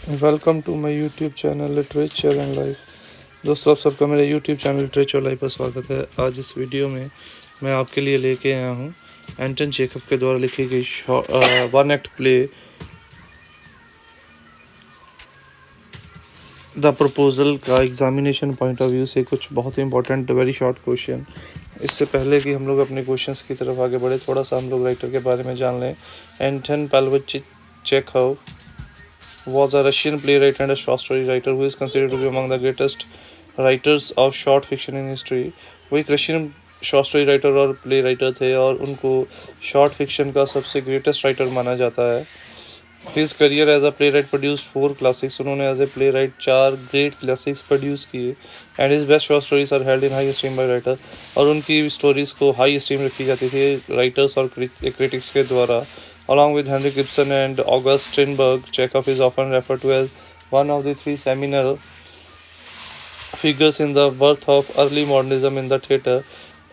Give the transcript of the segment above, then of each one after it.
Welcome to my YouTube channel literature and life. दोस्तों, आप सबका मेरे यूट्यूब चैनल लिटरेचर लाइफ पर स्वागत है। आज इस वीडियो में मैं आपके लिए लेके आया हूँ एंटन चेखव के द्वारा लिखी गई one act play the proposal का एग्जामिनेशन पॉइंट ऑफ व्यू से कुछ बहुत ही इंपॉर्टेंट वेरी शॉर्ट क्वेश्चन। इससे पहले कि हम लोग अपने क्वेश्चंस की तरफ आगे बढ़े, थोड़ा सा हम लोग राइटर के बारे में जान लें। एंटन Pavlovich Chekhov was a Russian playwright and a short story writer who is considered to be among the greatest writers of short fiction in history। वो एक रशियन शॉर्ट स्टोरी राइटर और प्ले राइटर थे और उनको short fiction का सबसे greatest writer माना जाता है। His career as a playwright produce 4 classics. उन्होंने as a playwright 4 great classics produce किए and his best short stories are held in high esteem by writer. और उनकी stories को हाई स्टीम रखी जाती थी राइटर्स और critics के द्वारा। Along with Henrik Ibsen and August Strindberg, Chekhov is often referred to as one of the 3 seminal figures in the birth of early modernism in the theatre।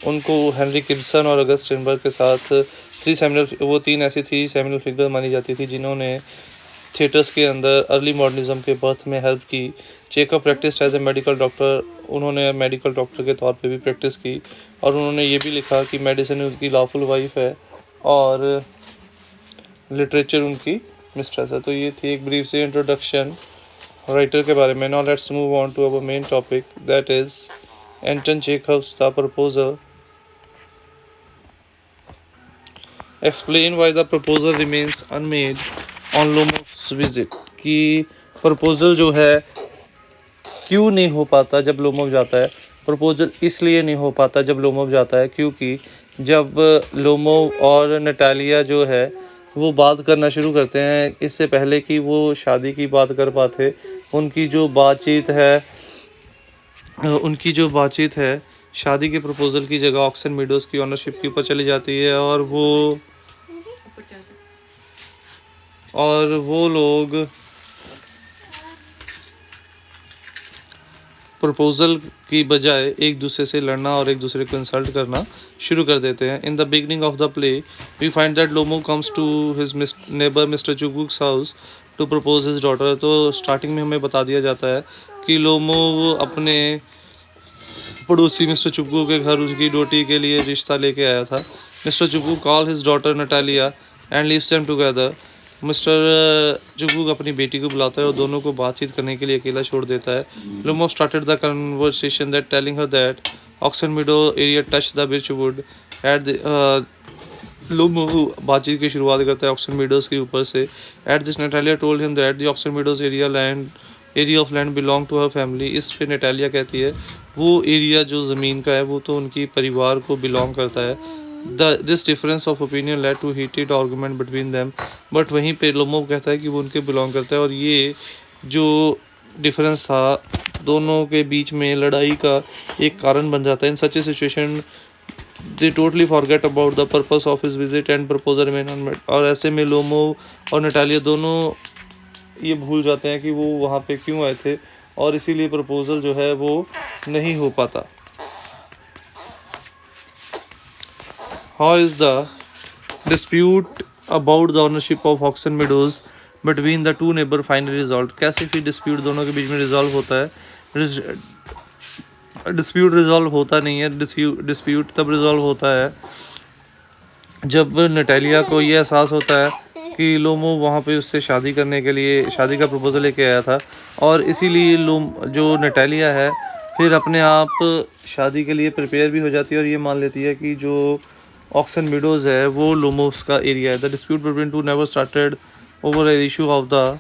उनको Heinrich Ibsen और अगस्त स्ट्रिनबर्ग के साथ 3 ऐसी figure मानी जाती थी जिन्होंने थिएटर्स के अंदर अर्ली मॉडर्निज्म के बर्थ में हेल्प की। Chekhov practised as a medical doctor. उन्होंने मेडिकल डॉक्टर के तौर पे भी प्रैक्टिस की और उन्होंने ये भी लिखा कि मेडिसिन उनकी लॉफुल वाइफ है और लिटरेचर उनकी मिस्ट्रेस है। तो ये थी एक ब्रीफ सी इंट्रोडक्शन राइटर के बारे में। Now let's move on to our main topic, that is Anton Chekhov's the proposal. Explain why the proposal remains unmade on Lomov's visit. कि प्रपोजल जो है क्यों नहीं हो पाता जब लोमोव जाता है। प्रपोजल इसलिए नहीं हो पाता जब लोमोव जाता है क्योंकि जब लोमोव और नटालिया जो है वो बात करना शुरू करते हैं, इससे पहले कि वो शादी की बात कर पाते, उनकी जो बातचीत है शादी के प्रपोजल की जगह ऑक्सन मीडोज की ओनरशिप के ऊपर चली जाती है और वो लोग प्रपोजल की बजाय एक दूसरे से लड़ना और एक दूसरे को इंसल्ट करना शुरू कर देते हैं। In the beginning of the play we find that Lomov comes to his neighbour mister Chubukov's house to propose his daughter. तो स्टार्टिंग में हमें बता दिया जाता है कि लोमो अपने पड़ोसी मिस्टर चुगू के घर उसकी डोटी के लिए रिश्ता लेके आया था। Mister Chubukov call his daughter Natalya and leaves them together. Mister Chubukov अपनी बेटी को बुलाता है और दोनों को बातचीत करने के लिए अकेला छोड़ देता है। Lomov started the conversation that telling her that oxen Meadow area touch the Birchwood at Lomov बातचीत की शुरुआत करता है ऑक्सन मीडोज के ऊपर से। At this Natalia told him that the oxen meadows area of land belong to her family. इस पे नटालिया कहती है वो एरिया जो ज़मीन का है वो तो उनकी परिवार को बिलोंग करता है। This difference of opinion led to heated argument between them. But वहीं पे लोमो कहता है कि वो उनके बिलोंग करता है और ये जो डिफरेंस था दोनों के बीच में लड़ाई का एक कारण बन जाता है। In such a situation they totally forget about the purpose of his visit and proposal remain unmet. और ऐसे में लोमो और नटालिया दोनों ये भूल जाते हैं कि वो वहाँ पे क्यों आए थे और इसीलिए प्रपोजल जो है वो नहीं हो पाता। How is the dispute about the ownership of Oxen Meadows between the two neighbor finally resolved? कैसे फिर डिस्प्यूट दोनों के बीच में रिजॉल्व होता है? डिस्प्यूट रिजॉल्व होता नहीं है। डिस्प्यूट तब रिजॉल्व होता है जब नटालिया को ये एहसास होता है कि लोमो वहाँ पे उससे शादी करने के लिए शादी का प्रपोजल लेके आया था और इसीलिए जो नटालिया है फिर अपने आप शादी के लिए प्रिपेयर भी हो जाती है और ये मान लेती है कि जो ऑक्सन मीडोज है वो लोमोव्स का एरिया है। The dispute between two never started over a issue of the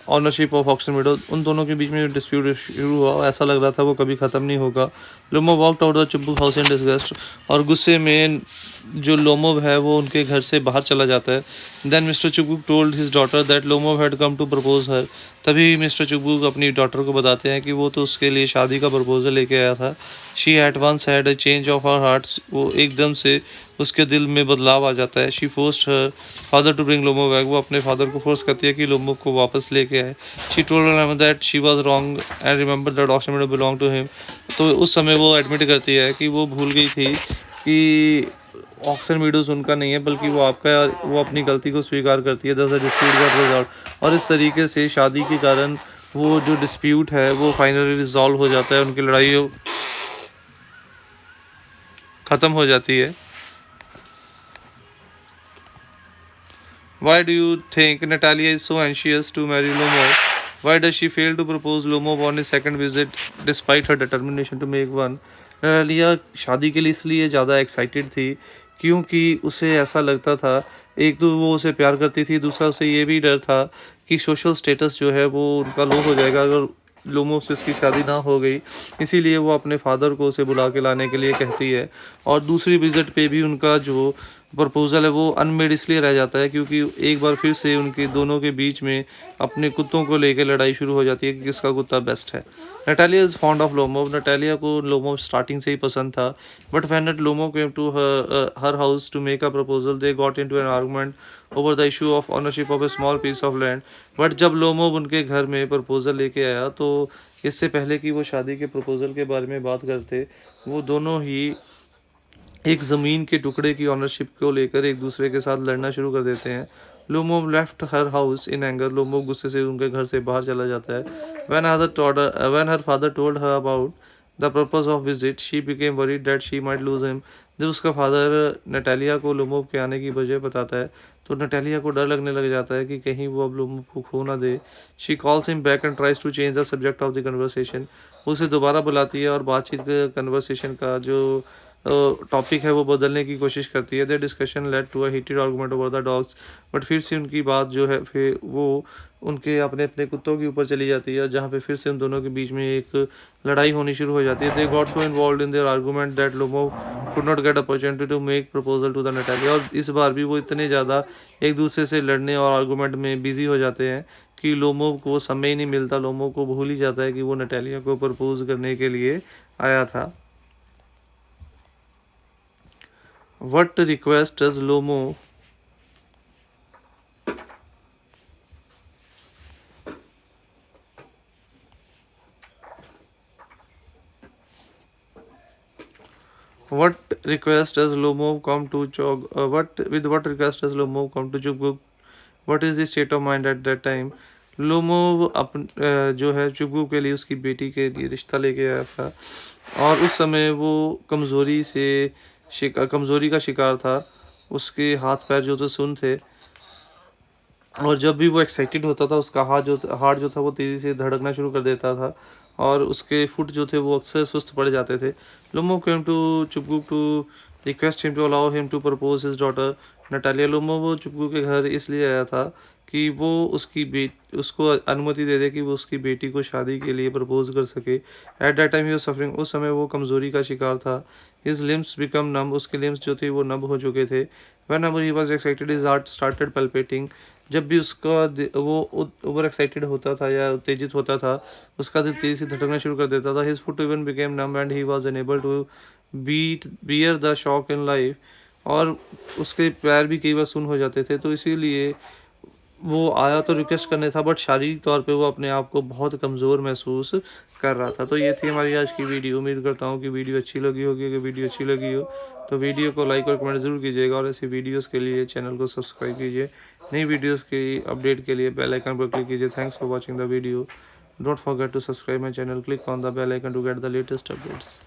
ownership of oxen meadows. उन दोनों के बीच में डिस्प्यूट शुरू हुआ, ऐसा लग रहा था वो कभी ख़त्म नहीं होगा। Lomov walked out the Chubukov house in disgust. और गुस्से में जो लोमोव है वो उनके घर से बाहर चला जाता है। Then mister Chubukov told his daughter that Lomov had come to propose her. तभी मिस्टर चुबुक अपनी डॉटर को बताते हैं कि वो तो उसके लिए शादी का प्रपोजल लेके आया था। She at once had a change of her heart. वो एकदम से उसके दिल में बदलाव आ जाता है। She forced her father to bring Lomov back. वो अपने फादर को फोर्स करती है कि लोमो को वापस लेके आए। She told that she was wrong and remember that oxen meadow belong to him. तो उस समय वो एडमिट करती है कि वो भूल गई थी कि ऑक्सन वीडियोस उनका नहीं है, बल्कि वो आपका है, वो अपनी गलती को स्वीकार करती है। दस डिस्प्यूट गेट रिजॉल्व, और इस तरीके से शादी के कारण वो जो डिस्प्यूट है वो फाइनली रिजॉल्व हो जाता है, उनकी लड़ाई ख़त्म हो जाती है। Why do you think Natalia is so anxious to marry Lomov? Why does she fail to propose Lomov on his second visit despite her determination to make one? Natalia शादी के लिए इसलिए ज़्यादा एक्साइटेड थी क्योंकि उसे ऐसा लगता था, एक तो वो उसे प्यार करती थी, दूसरा उसे ये भी डर था कि सोशल स्टेटस जो है वो उनका लो हो जाएगा अगर लोमोव से उसकी शादी ना हो गई। इसीलिए वो अपने फादर को उसे बुला के लाने के लिए कहती है। और दूसरी विजिट पे भी उनका जो प्रपोजल है वो अनमेड इसलिए रह जाता है क्योंकि एक बार फिर से उनके दोनों के बीच में अपने कुत्तों को लेकर लड़ाई शुरू हो जाती है कि किसका कुत्ता बेस्ट है। Natalia is fond of Lomov. Natalia को लोमोव स्टार्टिंग से ही पसंद था, but when Lomov came to her house to make a proposal they got into an argument over the issue of ownership of a small piece of land. But जब Lomov उनके घर में proposal लेके आया तो इससे पहले कि वो शादी के प्रपोजल के बारे में बात करते, वो दोनों ही एक ज़मीन के टुकड़े की ऑनरशिप को लेकर एक दूसरे के साथ लड़ना शुरू कर देते हैं। Lomov left her house in anger. Lomov गुस्से से उनके घर से बाहर चला जाता है। when her father told her about the purpose of visit, she became worried that she might lose him. जब उसका फादर नटालिया को लोमोव के आने की वजह बताता है तो नटालिया को डर लगने लग जाता है कि कहीं वो अब लोमोव को खो ना दे। She calls him back and tries to change the subject of the conversation. उसे दोबारा बुलाती है और बातचीत के कन्वर्सेशन का जो टॉपिक है वो बदलने की कोशिश करती है। The discussion led to a heated argument over the dogs. But फिर से उनकी बात जो है फिर वो उनके अपने अपने कुत्तों के ऊपर चली जाती है, जहाँ पे फिर से उन दोनों के बीच में एक लड़ाई होनी शुरू हो जाती है। They got so involve in their argument that Lomov could not get opportunity to make proposal to the Natalia. और इस बार भी वो इतने ज़्यादा एक दूसरे से लड़ने और आर्गुमेंट में बिजी हो जाते हैं कि लोमोव को समय ही नहीं मिलता। लोमोव को भूल ही जाता है कि वो नटालिया को प्रपोज करने के लिए आया था। What request does Lomo What request does Lomo come to Chog? What request does Lomo come to Chubuk? What is the state of mind at that time? Lomov जो है चुबू के लिए उसकी बेटी के लिए रिश्ता लेके आया था और उस समय वो कमज़ोरी का शिकार था। उसके हाथ पैर जो थे सुन्न थे और जब भी वो एक्साइटेड होता था उसका हार्ट जो था वो तेज़ी से धड़कना शुरू कर देता था और उसके फुट जो थे वो अक्सर सुस्त पड़ जाते थे। Lomov came to Chubukov to request him to allow him to propose his daughter Natalya. Lomov Chubukov के घर इसलिए आया था कि वो उसको अनुमति दे दे कि वो उसकी बेटी को शादी के लिए प्रपोज कर सके। At that time he was suffering. उस समय वो कमज़ोरी का शिकार था। हिज लिम्स बिकम नम। उसके लिम्स जो थे वो नम हो चुके थे। Whenever he was excited his heart started palpating. जब भी उसका वो ओवर एक्साइटेड होता था या उत्तेजित होता था उसका दिल तेज़ी से धड़कना शुरू कर देता था। His foot even became numb and he was unable to bear the shock in life. और उसके पैर भी कई बार सुन्न हो जाते थे। तो इसीलिए वो आया तो रिक्वेस्ट करने था, बट शारीरिक तौर पे वो अपने आप को बहुत कमज़ोर महसूस कर रहा था। तो ये थी हमारी आज की वीडियो। उम्मीद करता हूँ कि वीडियो अच्छी लगी होगी। अगर वीडियो अच्छी लगी हो तो वीडियो को लाइक और कमेंट ज़रूर कीजिएगा और ऐसी वीडियोस के लिए चैनल को सब्सक्राइब कीजिए। नई वीडियोस की अपडेट के लिए बेल आइकन पर क्लिक कीजिए। Thanks for watching the video. Don't forget to subscribe my channel, click on the bell icon to get the latest updates.